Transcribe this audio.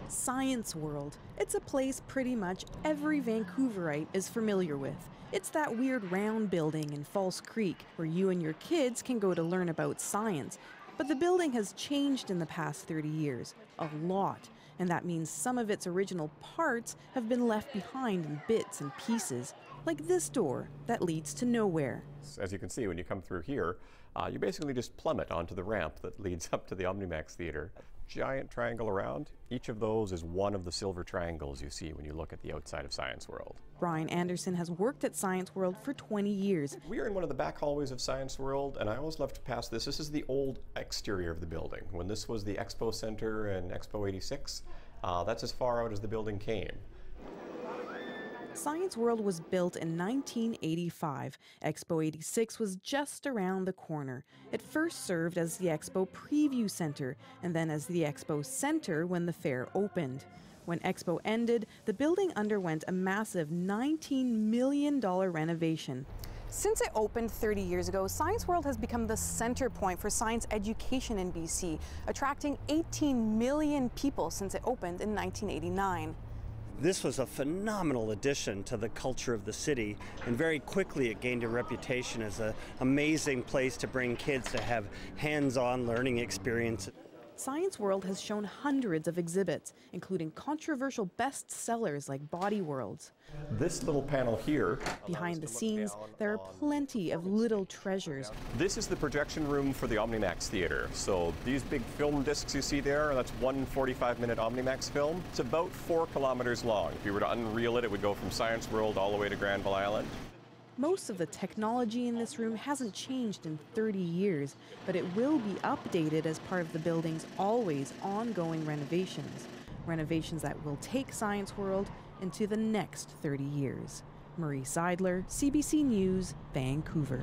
Science World. It's a place pretty much every Vancouverite is familiar with. It's that weird round building in False Creek where you and your kids can go to learn about science. But the building has changed in the past 30 years, a lot. And that means some of its original parts have been left behind in bits and pieces, like this door that leads to nowhere. As you can see, when you come through here, you basically just plummet onto the ramp that leads up to the OmniMax Theatre. Giant triangle around. Each of those is one of the silver triangles you see when you look at the outside of Science World. Brian Anderson has worked at Science World for 20 years. We are in one of the back hallways of Science World, and I always love to pass this. This is the old exterior of the building. When this was the Expo Centre and Expo 86, that's as far out as the building came. Science World was built in 1985. Expo 86 was just around the corner. It first served as the Expo Preview Centre and then as the Expo Centre when the fair opened. When Expo ended, the building underwent a massive $19 million renovation. Since it opened 30 years ago, Science World has become the center point for science education in BC, attracting 18 million people since it opened in 1989. This was a phenomenal addition to the culture of the city, and very quickly it gained a reputation as an amazing place to bring kids to have hands-on learning experiences. Science World has shown hundreds of exhibits, including controversial bestsellers like Body Worlds. This little panel here. Behind the scenes, there are plenty of little treasures. This is the projection room for the OmniMax Theatre. So these big film discs you see there, that's one 45-minute OmniMax film. It's about 4 kilometers long. If you were to unreel it, it would go from Science World all the way to Granville Island. Most of the technology in this room hasn't changed in 30 years, but it will be updated as part of the building's always ongoing renovations. Renovations that will take Science World into the next 30 years. Marie Seidler, CBC News, Vancouver.